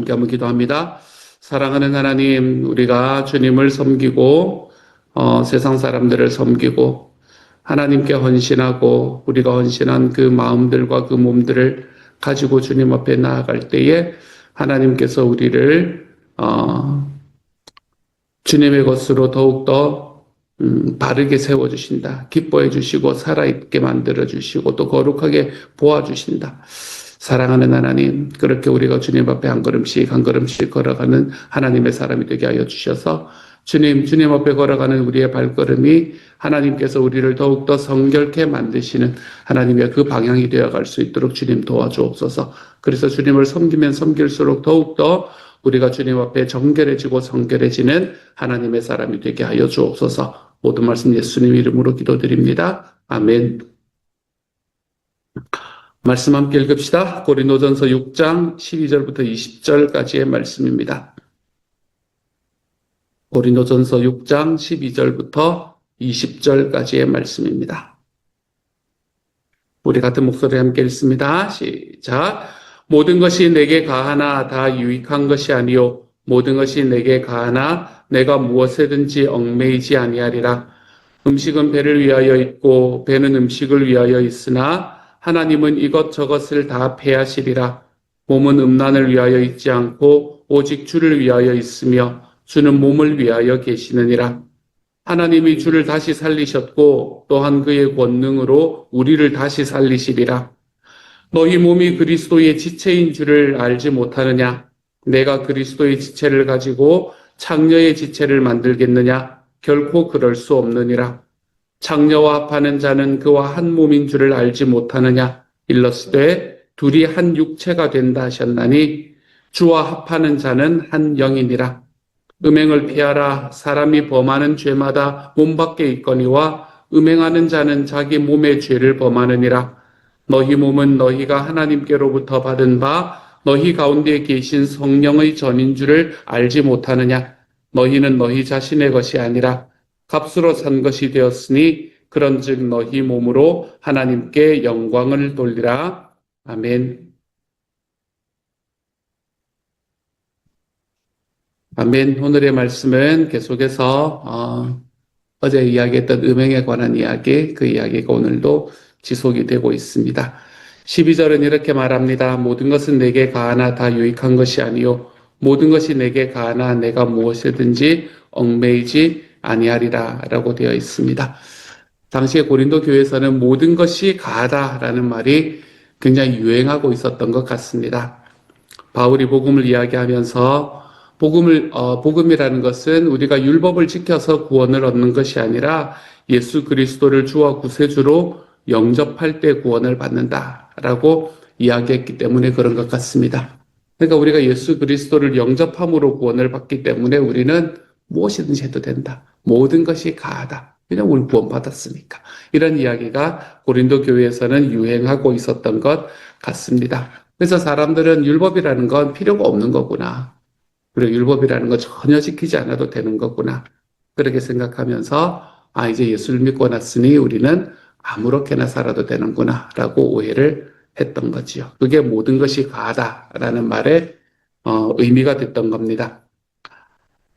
함께 한번 기도합니다. 사랑하는 하나님, 우리가 주님을 섬기고 세상 사람들을 섬기고 하나님께 헌신하고 우리가 헌신한 그 마음들과 그 몸들을 가지고 주님 앞에 나아갈 때에 하나님께서 우리를 주님의 것으로 더욱더 바르게 세워주신다. 기뻐해 주시고 살아있게 만들어 주시고 또 거룩하게 보아주신다. 사랑하는 하나님, 그렇게 우리가 주님 앞에 한 걸음씩 한 걸음씩 걸어가는 하나님의 사람이 되게 하여 주셔서 주님 앞에 걸어가는 우리의 발걸음이 하나님께서 우리를 더욱더 성결케 만드시는 하나님의 그 방향이 되어갈 수 있도록 주님 도와주옵소서. 그래서 주님을 섬기면 섬길수록 더욱더 우리가 주님 앞에 정결해지고 성결해지는 하나님의 사람이 되게 하여 주옵소서. 모든 말씀 예수님 이름으로 기도드립니다. 아멘. 말씀 함께 읽읍시다. 고린도전서 6장 12절부터 20절까지의 말씀입니다. 고린도전서 6장 12절부터 20절까지의 말씀입니다. 우리 같은 목소리 함께 읽습니다. 시작. 모든 것이 내게 가하나 다 유익한 것이 아니요 모든 것이 내게 가하나 내가 무엇에든지 얽매이지 아니하리라. 음식은 배를 위하여 있고 배는 음식을 위하여 있으나 하나님은 이것저것을 다 패하시리라. 몸은 음란을 위하여 있지 않고 오직 주를 위하여 있으며 주는 몸을 위하여 계시느니라. 하나님이 주를 다시 살리셨고 또한 그의 권능으로 우리를 다시 살리시리라. 너희 몸이 그리스도의 지체인 줄을 알지 못하느냐? 내가 그리스도의 지체를 가지고 창녀의 지체를 만들겠느냐? 결코 그럴 수 없느니라. 창녀와 합하는 자는 그와 한 몸인 줄을 알지 못하느냐? 일러스되 둘이 한 육체가 된다 하셨나니 주와 합하는 자는 한 영이니라. 음행을 피하라. 사람이 범하는 죄마다 몸 밖에 있거니와 음행하는 자는 자기 몸의 죄를 범하느니라. 너희 몸은 너희가 하나님께로부터 받은 바 너희 가운데 계신 성령의 전인 줄을 알지 못하느냐? 너희는 너희 자신의 것이 아니라 값으로 산 것이 되었으니 그런즉 너희 몸으로 하나님께 영광을 돌리라. 아멘. 아멘. 오늘의 말씀은 계속해서 어제 이야기했던 음행에 관한 이야기, 그 이야기가 오늘도 지속이 되고 있습니다. 12절은 이렇게 말합니다. 모든 것은 내게 가하나 다 유익한 것이 아니요 모든 것이 내게 가하나 내가 무엇이든지 얽매이지 아니하리라 라고 되어 있습니다. 당시에 고린도 교회에서는 모든 것이 가하다라는 말이 굉장히 유행하고 있었던 것 같습니다. 바울이 복음을 이야기하면서 복음이라는 것은 우리가 율법을 지켜서 구원을 얻는 것이 아니라 예수 그리스도를 주와 구세주로 영접할 때 구원을 받는다라고 이야기했기 때문에 그런 것 같습니다. 그러니까 우리가 예수 그리스도를 영접함으로 구원을 받기 때문에 우리는 무엇이든지 해도 된다. 모든 것이 가하다. 그냥 우리 구원 받았으니까. 이런 이야기가 고린도 교회에서는 유행하고 있었던 것 같습니다. 그래서 사람들은 율법이라는 건 필요가 없는 거구나. 그리고 율법이라는 거 전혀 지키지 않아도 되는 거구나. 그렇게 생각하면서 이제 예수를 믿고 났으니 우리는 아무렇게나 살아도 되는구나 라고 오해를 했던 거지요. 그게 모든 것이 가하다라는 말의 의미가 됐던 겁니다.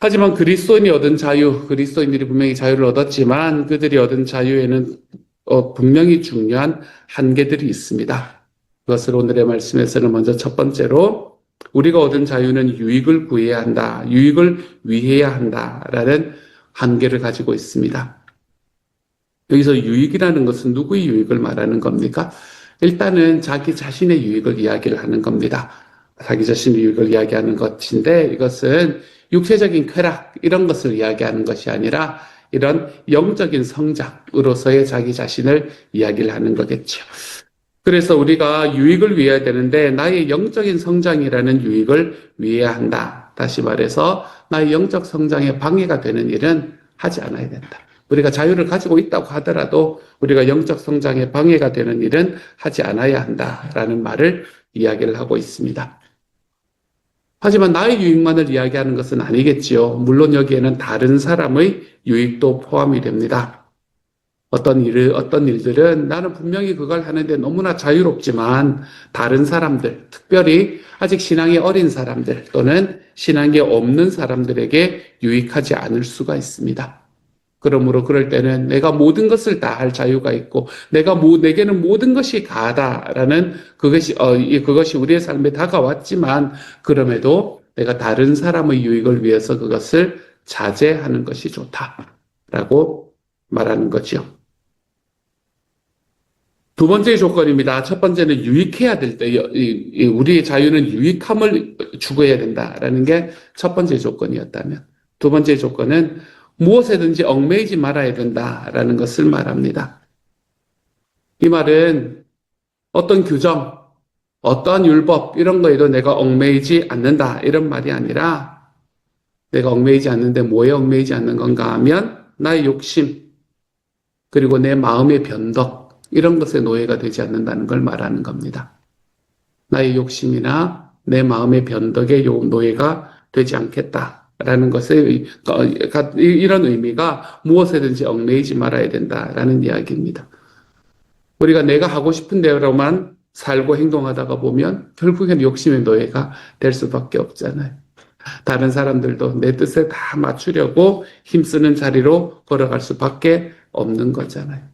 하지만 그리스도인이 얻은 자유, 그리스도인들이 분명히 자유를 얻었지만 그들이 얻은 자유에는 분명히 중요한 한계들이 있습니다. 그것을 오늘의 말씀에서는 먼저 첫 번째로 우리가 얻은 자유는 유익을 구해야 한다, 유익을 위해야 한다라는 한계를 가지고 있습니다. 여기서 유익이라는 것은 누구의 유익을 말하는 겁니까? 일단은 자기 자신의 유익을 이야기를 하는 겁니다. 자기 자신의 유익을 이야기하는 것인데 이것은 육체적인 쾌락 이런 것을 이야기하는 것이 아니라 이런 영적인 성장으로서의 자기 자신을 이야기를 하는 거겠죠. 그래서 우리가 유익을 위해야 되는데 나의 영적인 성장이라는 유익을 위해야 한다. 다시 말해서 나의 영적 성장에 방해가 되는 일은 하지 않아야 된다. 우리가 자유를 가지고 있다고 하더라도 우리가 영적 성장에 방해가 되는 일은 하지 않아야 한다라는 말을 이야기를 하고 있습니다. 하지만 나의 유익만을 이야기하는 것은 아니겠지요. 물론 여기에는 다른 사람의 유익도 포함이 됩니다. 어떤 일들은 나는 분명히 그걸 하는데 너무나 자유롭지만 다른 사람들, 특별히 아직 신앙이 어린 사람들 또는 신앙이 없는 사람들에게 유익하지 않을 수가 있습니다. 그러므로 그럴 때는 내가 모든 것을 다 할 자유가 있고 내게는 모든 것이 가다라는 그것이 우리의 삶에 다가왔지만 그럼에도 내가 다른 사람의 유익을 위해서 그것을 자제하는 것이 좋다라고 말하는 거죠. 두 번째 조건입니다. 첫 번째는 유익해야 될 때, 우리의 자유는 유익함을 추구해야 된다라는 게 첫 번째 조건이었다면, 두 번째 조건은 무엇에든지 얽매이지 말아야 된다라는 것을 말합니다. 이 말은 어떤 규정, 어떠한 율법, 이런 거에도 내가 얽매이지 않는다, 이런 말이 아니라 내가 얽매이지 않는데 뭐에 얽매이지 않는 건가 하면 나의 욕심, 그리고 내 마음의 변덕, 이런 것에 노예가 되지 않는다는 걸 말하는 겁니다. 나의 욕심이나 내 마음의 변덕에 노예가 되지 않겠다라는 것의 이런 의미가 무엇에든지 얽매이지 말아야 된다라는 이야기입니다. 우리가 내가 하고 싶은 대로만 살고 행동하다가 보면 결국엔 욕심의 노예가 될 수밖에 없잖아요. 다른 사람들도 내 뜻에 다 맞추려고 힘쓰는 자리로 걸어갈 수밖에 없는 거잖아요.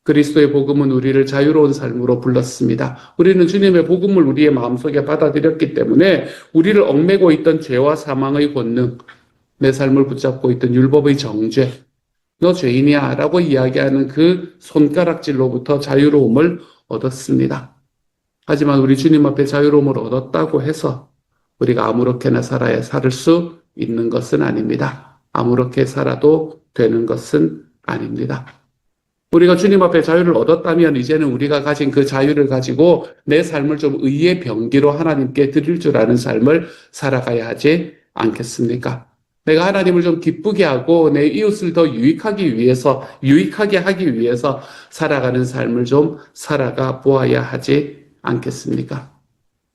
그리스도의 복음은 우리를 자유로운 삶으로 불렀습니다. 우리는 주님의 복음을 우리의 마음속에 받아들였기 때문에 우리를 얽매고 있던 죄와 사망의 권능, 내 삶을 붙잡고 있던 율법의 정죄, 너 죄인이야 라고 이야기하는 그 손가락질로부터 자유로움을 얻었습니다. 하지만 우리 주님 앞에 자유로움을 얻었다고 해서 우리가 아무렇게나 살 수 있는 것은 아닙니다. 아무렇게 살아도 되는 것은 아닙니다. 우리가 주님 앞에 자유를 얻었다면 이제는 우리가 가진 그 자유를 가지고 내 삶을 좀 의의 병기로 하나님께 드릴 줄 아는 삶을 살아가야 하지 않겠습니까? 내가 하나님을 좀 기쁘게 하고 내 이웃을 더 유익하게 하기 위해서 살아가는 삶을 좀 살아가 보아야 하지 않겠습니까?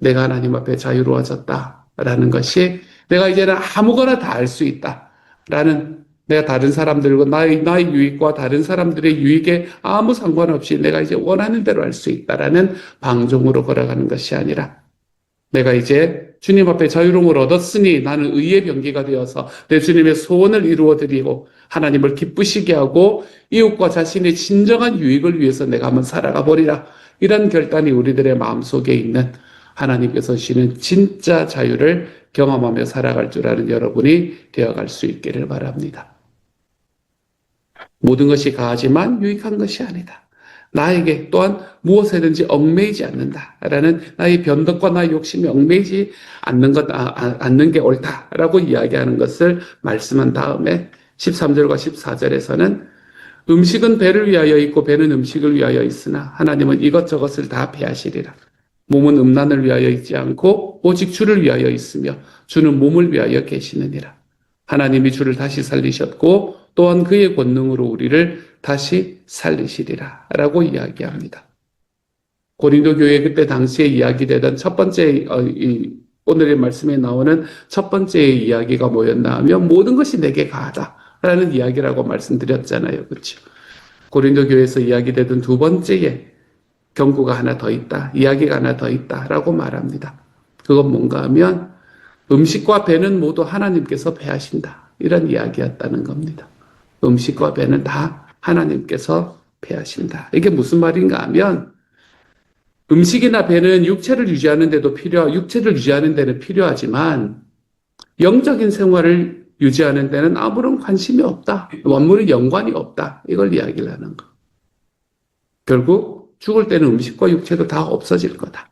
내가 하나님 앞에 자유로워졌다라는 것이 내가 이제는 아무거나 다 할 수 있다라는, 내가 다른 사람들과 나의 유익과 다른 사람들의 유익에 아무 상관없이 내가 이제 원하는 대로 할 수 있다라는 방종으로 걸어가는 것이 아니라, 내가 이제 주님 앞에 자유로움을 얻었으니 나는 의의 병기가 되어서 내 주님의 소원을 이루어드리고 하나님을 기쁘시게 하고 이웃과 자신의 진정한 유익을 위해서 내가 한번 살아가 버리라. 이런 결단이 우리들의 마음속에 있는, 하나님께서 주시는 진짜 자유를 경험하며 살아갈 줄 아는 여러분이 되어갈 수 있기를 바랍니다. 모든 것이 가하지만 유익한 것이 아니다. 나에게 또한 무엇에든지 얽매이지 않는다라는, 나의 변덕과 나의 욕심이 얽매이지 않는 게 옳다라고 이야기하는 것을 말씀한 다음에 13절과 14절에서는 음식은 배를 위하여 있고 배는 음식을 위하여 있으나 하나님은 이것저것을 다 배하시리라. 몸은 음란을 위하여 있지 않고 오직 주를 위하여 있으며 주는 몸을 위하여 계시느니라. 하나님이 주를 다시 살리셨고 또한 그의 권능으로 우리를 다시 살리시리라 라고 이야기합니다. 고린도 교회 그때 당시에 이야기되던 첫 번째, 오늘의 말씀에 나오는 첫 번째의 이야기가 뭐였나 하면 모든 것이 내게 가하다라는 이야기라고 말씀드렸잖아요. 그렇죠? 고린도 교회에서 이야기되던 두 번째의 경고가 하나 더 있다, 이야기가 하나 더 있다라고 말합니다. 그건 뭔가 하면 음식과 배는 모두 하나님께서 배하신다, 이런 이야기였다는 겁니다. 음식과 배는 다 하나님께서 배하신다. 이게 무슨 말인가 하면 음식이나 배는 육체를 유지하는 데는 필요하지만 영적인 생활을 유지하는 데는 아무런 관심이 없다. 원물의 연관이 없다. 이걸 이야기를 하는 거. 결국 죽을 때는 음식과 육체도 다 없어질 거다.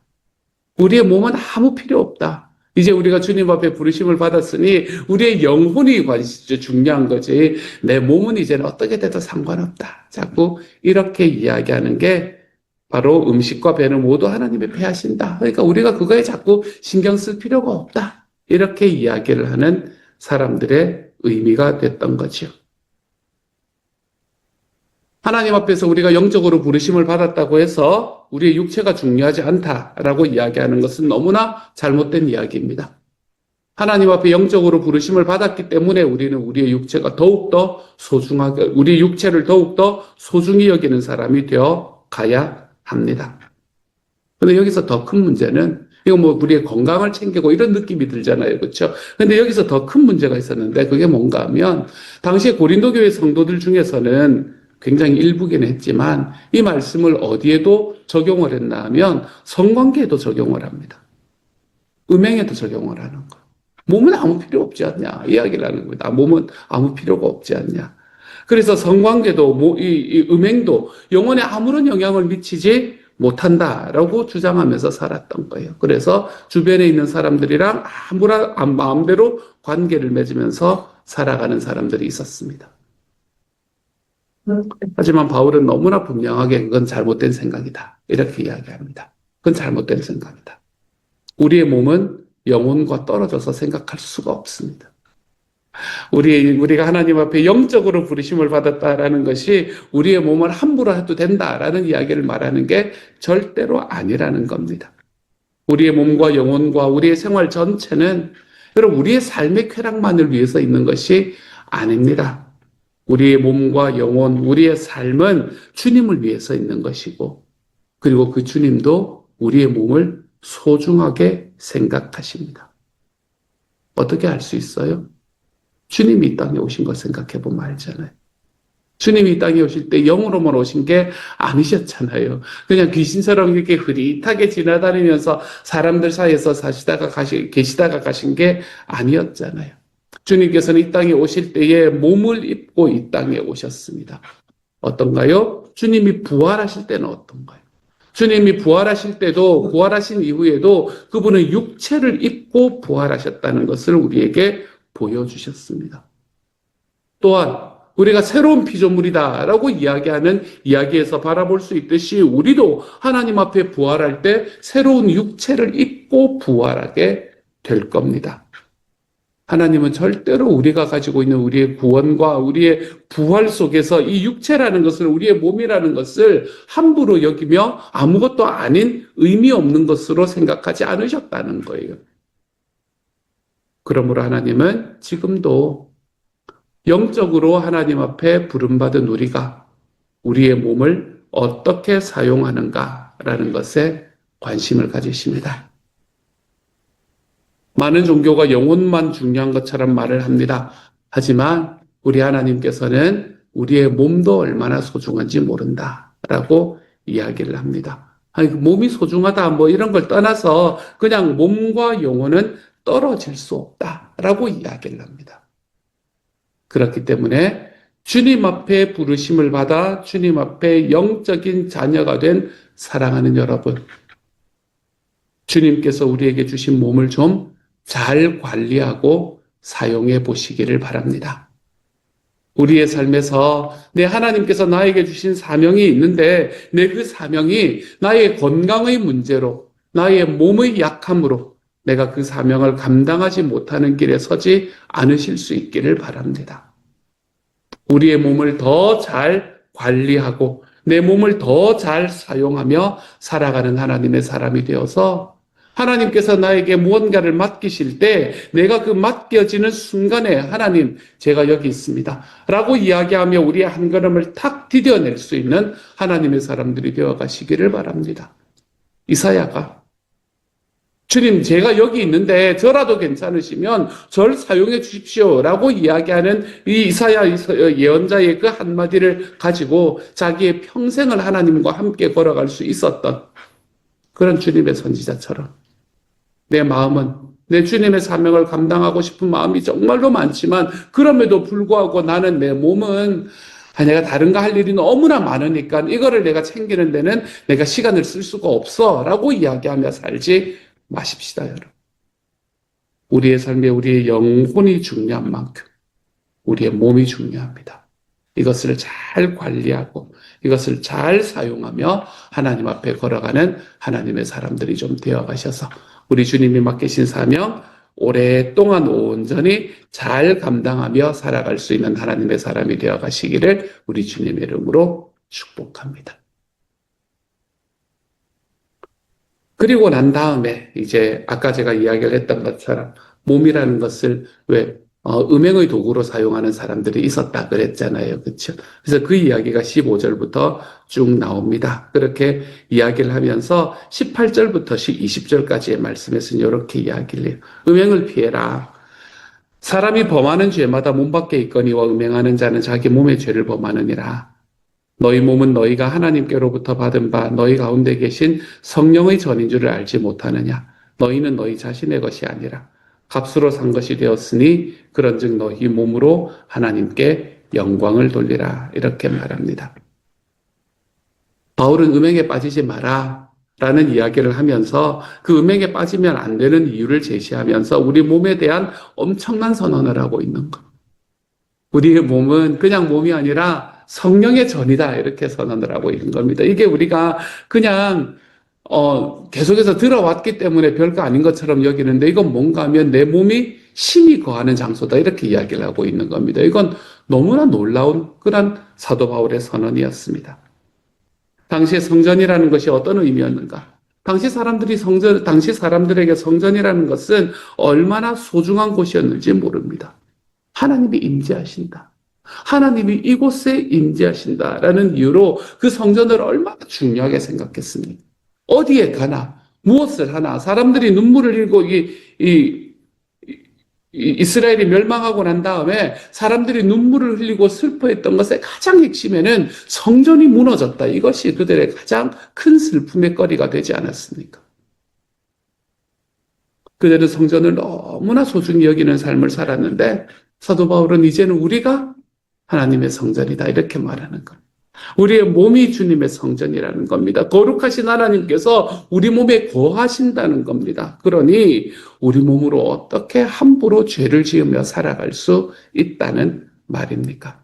우리의 몸은 아무 필요 없다. 이제 우리가 주님 앞에 부르심을 받았으니 우리의 영혼이 중요한 거지. 내 몸은 이제는 어떻게 돼도 상관없다. 자꾸 이렇게 이야기하는 게 바로 음식과 배는 모두 하나님이 배하신다. 그러니까 우리가 그거에 자꾸 신경 쓸 필요가 없다. 이렇게 이야기를 하는 사람들의 의미가 됐던 거죠. 하나님 앞에서 우리가 영적으로 부르심을 받았다고 해서 우리의 육체가 중요하지 않다라고 이야기하는 것은 너무나 잘못된 이야기입니다. 하나님 앞에 영적으로 부르심을 받았기 때문에 우리는 우리의 육체가 더욱더 소중하게, 우리 육체를 더욱더 소중히 여기는 사람이 되어 가야 합니다. 근데 여기서 더 큰 문제는, 이거 뭐 우리의 건강을 챙기고 이런 느낌이 들잖아요. 그렇죠? 근데 여기서 더 큰 문제가 있었는데 그게 뭔가 하면 당시에 고린도 교회 성도들 중에서는 굉장히 일부긴 했지만 이 말씀을 어디에도 적용을 했나 하면 성관계에도 적용을 합니다. 음행에도 적용을 하는 거예요. 몸은 아무 필요 없지 않냐 이야기를 하는 거다. 몸은 아무 필요가 없지 않냐. 그래서 성관계도 이 음행도 영혼에 아무런 영향을 미치지 못한다라고 주장하면서 살았던 거예요. 그래서 주변에 있는 사람들이랑 아무런 마음대로 관계를 맺으면서 살아가는 사람들이 있었습니다. 하지만 바울은 너무나 분명하게 그건 잘못된 생각이다. 이렇게 이야기합니다. 그건 잘못된 생각이다. 우리의 몸은 영혼과 떨어져서 생각할 수가 없습니다. 우리가 하나님 앞에 영적으로 부르심을 받았다라는 것이 우리의 몸을 함부로 해도 된다라는 이야기를 말하는 게 절대로 아니라는 겁니다. 우리의 몸과 영혼과 우리의 생활 전체는 여러분 우리의 삶의 쾌락만을 위해서 있는 것이 아닙니다. 우리의 몸과 영혼, 우리의 삶은 주님을 위해서 있는 것이고 그리고 그 주님도 우리의 몸을 소중하게 생각하십니다. 어떻게 알 수 있어요? 주님이 이 땅에 오신 걸 생각해 보면 알잖아요. 주님이 이 땅에 오실 때 영으로만 오신 게 아니셨잖아요. 그냥 귀신처럼 이렇게 흐릿하게 지나다니면서 사람들 사이에서 계시다가 가신 게 아니었잖아요. 주님께서는 이 땅에 오실 때에 몸을 입고 이 땅에 오셨습니다. 어떤가요? 주님이 부활하실 때는 어떤가요? 주님이 부활하실 때도 부활하신 이후에도 그분은 육체를 입고 부활하셨다는 것을 우리에게 보여주셨습니다. 또한 우리가 새로운 피조물이다라고 이야기하는 이야기에서 바라볼 수 있듯이 우리도 하나님 앞에 부활할 때 새로운 육체를 입고 부활하게 될 겁니다. 하나님은 절대로 우리가 가지고 있는 우리의 구원과 우리의 부활 속에서 이 육체라는 것을 우리의 몸이라는 것을 함부로 여기며 아무것도 아닌 의미 없는 것으로 생각하지 않으셨다는 거예요. 그러므로 하나님은 지금도 영적으로 하나님 앞에 부름받은 우리가 우리의 몸을 어떻게 사용하는가라는 것에 관심을 가지십니다. 많은 종교가 영혼만 중요한 것처럼 말을 합니다. 하지만 우리 하나님께서는 우리의 몸도 얼마나 소중한지 모른다라고 이야기를 합니다. 아니, 몸이 소중하다 뭐 이런 걸 떠나서 그냥 몸과 영혼은 떨어질 수 없다라고 이야기를 합니다. 그렇기 때문에 주님 앞에 부르심을 받아 주님 앞에 영적인 자녀가 된 사랑하는 여러분, 주님께서 우리에게 주신 몸을 좀 잘 관리하고 사용해 보시기를 바랍니다. 우리의 삶에서 내 하나님께서 나에게 주신 사명이 있는데 내 그 사명이 나의 건강의 문제로 나의 몸의 약함으로 내가 그 사명을 감당하지 못하는 길에 서지 않으실 수 있기를 바랍니다. 우리의 몸을 더 잘 관리하고 내 몸을 더 잘 사용하며 살아가는 하나님의 사람이 되어서 하나님께서 나에게 무언가를 맡기실 때 내가 그 맡겨지는 순간에 하나님 제가 여기 있습니다 라고 이야기하며 우리의 한 걸음을 탁 디뎌낼 수 있는 하나님의 사람들이 되어 가시기를 바랍니다. 이사야가 주님 제가 여기 있는데 저라도 괜찮으시면 절 사용해 주십시오 라고 이야기하는 이 이사야 예언자의 그 한마디를 가지고 자기의 평생을 하나님과 함께 걸어갈 수 있었던 그런 주님의 선지자처럼 내 마음은 내 주님의 사명을 감당하고 싶은 마음이 정말로 많지만 그럼에도 불구하고 나는 내 몸은 내가 다른 거 할 일이 너무나 많으니까 이거를 내가 챙기는 데는 내가 시간을 쓸 수가 없어 라고 이야기하며 살지 마십시다 여러분. 우리의 삶에 우리의 영혼이 중요한 만큼 우리의 몸이 중요합니다. 이것을 잘 관리하고 이것을 잘 사용하며 하나님 앞에 걸어가는 하나님의 사람들이 좀 되어가셔서 우리 주님이 맡기신 사명 오랫동안 온전히 잘 감당하며 살아갈 수 있는 하나님의 사람이 되어가시기를 우리 주님의 이름으로 축복합니다. 그리고 난 다음에 이제 아까 제가 이야기를 했던 것처럼 몸이라는 것을 왜 음행의 도구로 사용하는 사람들이 있었다 그랬잖아요. 그렇죠? 그래서 그 이야기가 15절부터 쭉 나옵니다. 그렇게 이야기를 하면서 18절부터 20절까지의 말씀에서는 이렇게 이야기를 해요. 음행을 피해라. 사람이 범하는 죄마다 몸 밖에 있거니와 음행하는 자는 자기 몸의 죄를 범하느니라. 너희 몸은 너희가 하나님께로부터 받은 바 너희 가운데 계신 성령의 전인 줄을 알지 못하느냐. 너희는 너희 자신의 것이 아니라 값으로 산 것이 되었으니 그런즉 너희 몸으로 하나님께 영광을 돌리라. 이렇게 말합니다. 바울은 음행에 빠지지 마라 라는 이야기를 하면서 그 음행에 빠지면 안 되는 이유를 제시하면서 우리 몸에 대한 엄청난 선언을 하고 있는 것. 우리의 몸은 그냥 몸이 아니라 성령의 전이다 이렇게 선언을 하고 있는 겁니다. 이게 우리가 그냥 계속해서 들어왔기 때문에 별거 아닌 것처럼 여기는데 이건 뭔가 하면 내 몸이 신이 거하는 장소다 이렇게 이야기를 하고 있는 겁니다. 이건 너무나 놀라운 그런 사도 바울의 선언이었습니다. 당시에 성전이라는 것이 어떤 의미였는가? 당시 사람들에게 성전이라는 것은 얼마나 소중한 곳이었는지 모릅니다. 하나님이 임재하신다. 하나님이 이곳에 임재하신다라는 이유로 그 성전을 얼마나 중요하게 생각했습니까? 어디에 가나, 무엇을 하나, 사람들이 눈물을 흘리고 이스라엘이 멸망하고 난 다음에 사람들이 눈물을 흘리고 슬퍼했던 것의 가장 핵심에는 성전이 무너졌다. 이것이 그들의 가장 큰 슬픔의 거리가 되지 않았습니까? 그들은 성전을 너무나 소중히 여기는 삶을 살았는데 사도 바울은 이제는 우리가 하나님의 성전이다 이렇게 말하는 겁니다. 우리의 몸이 주님의 성전이라는 겁니다. 거룩하신 하나님께서 우리 몸에 거하신다는 겁니다. 그러니 우리 몸으로 어떻게 함부로 죄를 지으며 살아갈 수 있다는 말입니까?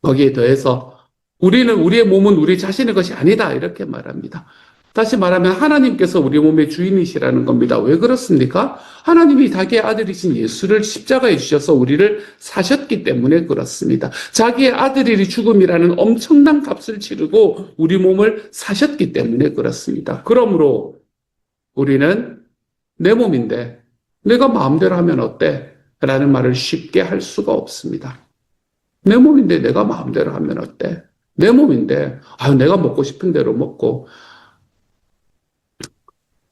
거기에 더해서 우리의 몸은 우리 자신의 것이 아니다 이렇게 말합니다. 다시 말하면 하나님께서 우리 몸의 주인이시라는 겁니다. 왜 그렇습니까? 하나님이 자기의 아들이신 예수를 십자가에 주셔서 우리를 사셨기 때문에 그렇습니다. 자기의 아들이 죽음이라는 엄청난 값을 치르고 우리 몸을 사셨기 때문에 그렇습니다. 그러므로 우리는 내 몸인데 내가 마음대로 하면 어때? 라는 말을 쉽게 할 수가 없습니다. 내 몸인데 내가 마음대로 하면 어때? 내 몸인데 내가 먹고 싶은 대로 먹고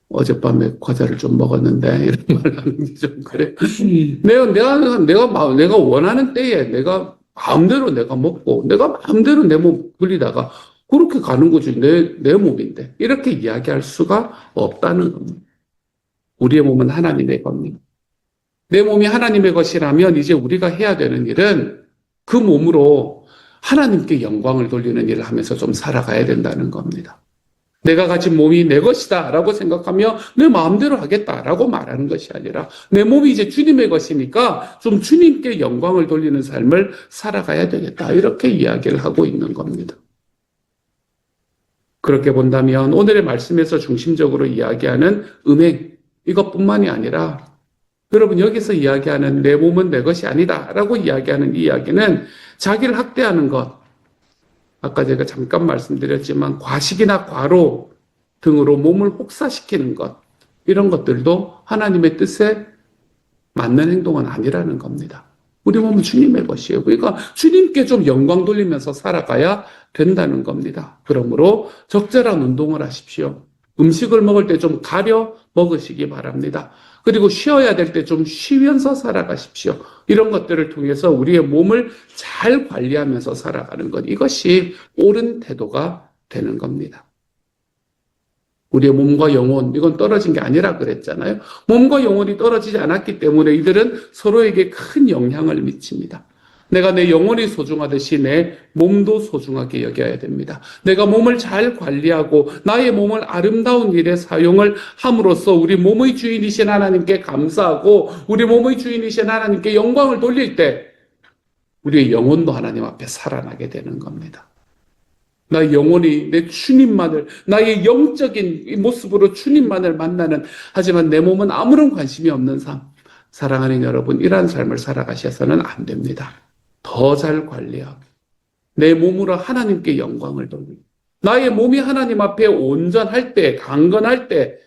어젯밤에 과자를 좀 먹었는데 이런 말 하는 게 좀 그래. 내가 원하는 때에 내가 마음대로 내가 먹고 내가 마음대로 내 몸 굴리다가 그렇게 가는 거지 내 몸인데 이렇게 이야기할 수가 없다는 겁니다. 우리의 몸은 하나님의 겁니다. 내 몸이 하나님의 것이라면 이제 우리가 해야 되는 일은 그 몸으로 하나님께 영광을 돌리는 일을 하면서 좀 살아가야 된다는 겁니다. 내가 가진 몸이 내 것이다 라고 생각하며 내 마음대로 하겠다라고 말하는 것이 아니라 내 몸이 이제 주님의 것이니까 좀 주님께 영광을 돌리는 삶을 살아가야 되겠다 이렇게 이야기를 하고 있는 겁니다. 그렇게 본다면 오늘의 말씀에서 중심적으로 이야기하는 음행 이것뿐만이 아니라 여러분 여기서 이야기하는 내 몸은 내 것이 아니다 라고 이야기하는 이 이야기는 자기를 학대하는 것 아까 제가 잠깐 말씀드렸지만 과식이나 과로 등으로 몸을 혹사시키는 것 이런 것들도 하나님의 뜻에 맞는 행동은 아니라는 겁니다. 우리 몸은 주님의 것이에요. 그러니까 주님께 좀 영광 돌리면서 살아가야 된다는 겁니다. 그러므로 적절한 운동을 하십시오. 음식을 먹을 때 좀 가려 먹으시기 바랍니다. 그리고 쉬어야 될 때 좀 쉬면서 살아가십시오. 이런 것들을 통해서 우리의 몸을 잘 관리하면서 살아가는 것. 이것이 옳은 태도가 되는 겁니다. 우리의 몸과 영혼, 이건 떨어진 게 아니라 그랬잖아요. 몸과 영혼이 떨어지지 않았기 때문에 이들은 서로에게 큰 영향을 미칩니다. 내가 내 영혼이 소중하듯이 내 몸도 소중하게 여겨야 됩니다. 내가 몸을 잘 관리하고 나의 몸을 아름다운 일에 사용을 함으로써 우리 몸의 주인이신 하나님께 감사하고 우리 몸의 주인이신 하나님께 영광을 돌릴 때 우리의 영혼도 하나님 앞에 살아나게 되는 겁니다. 나의 영혼이 내 주님만을 나의 영적인 모습으로 주님만을 만나는 하지만 내 몸은 아무런 관심이 없는 삶 사랑하는 여러분 이러한 삶을 살아가셔서는 안 됩니다. 더 잘 관리하고 내 몸으로 하나님께 영광을 돌리고 나의 몸이 하나님 앞에 온전할 때 강건할 때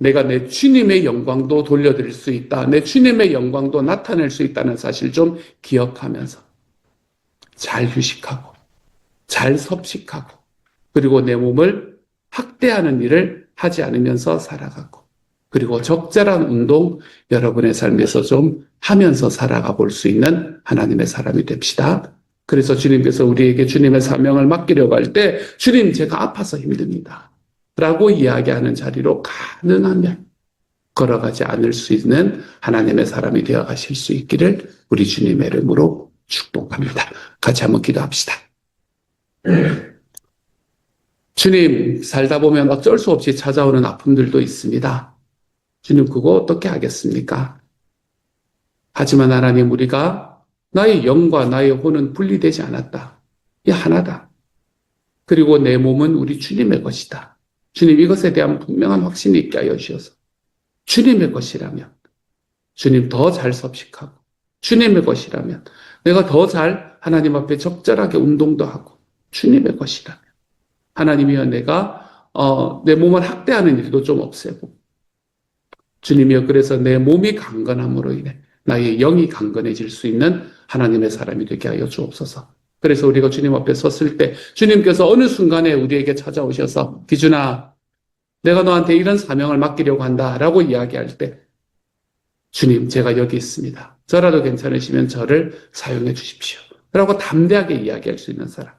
내가 내 주님의 영광도 돌려드릴 수 있다. 내 주님의 영광도 나타낼 수 있다는 사실 좀 기억하면서 잘 휴식하고 잘 섭식하고 그리고 내 몸을 학대하는 일을 하지 않으면서 살아가고 그리고 적절한 운동 여러분의 삶에서 좀 하면서 살아가 볼 수 있는 하나님의 사람이 됩시다. 그래서 주님께서 우리에게 주님의 사명을 맡기려고 할 때 주님 제가 아파서 힘듭니다. 라고 이야기하는 자리로 가능하면 걸어가지 않을 수 있는 하나님의 사람이 되어 가실 수 있기를 우리 주님의 이름으로 축복합니다. 같이 한번 기도합시다. 주님, 살다 보면 어쩔 수 없이 찾아오는 아픔들도 있습니다. 주님, 그거 어떻게 하겠습니까? 하지만 하나님, 우리가 나의 영과 나의 혼은 분리되지 않았다. 이 하나다. 그리고 내 몸은 우리 주님의 것이다. 주님, 이것에 대한 분명한 확신이 있게 하여 주셔서 주님의 것이라면 주님 더 잘 섭식하고 주님의 것이라면 내가 더 잘 하나님 앞에 적절하게 운동도 하고 주님의 것이라면 하나님이여 내가 내 몸을 학대하는 일도 좀 없애고 주님이여 그래서 내 몸이 강건함으로 인해 나의 영이 강건해질 수 있는 하나님의 사람이 되게 하여 주옵소서. 그래서 우리가 주님 앞에 섰을 때 주님께서 어느 순간에 우리에게 찾아오셔서 기준아 내가 너한테 이런 사명을 맡기려고 한다라고 이야기할 때 주님 제가 여기 있습니다. 저라도 괜찮으시면 저를 사용해 주십시오. 라고 담대하게 이야기할 수 있는 사람.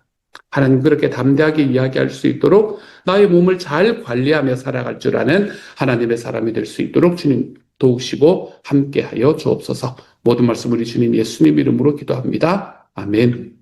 하나님 그렇게 담대하게 이야기할 수 있도록 나의 몸을 잘 관리하며 살아갈 줄 아는 하나님의 사람이 될 수 있도록 주님 도우시고 함께하여 주옵소서. 모든 말씀 우리 주님 예수님 이름으로 기도합니다. 아멘.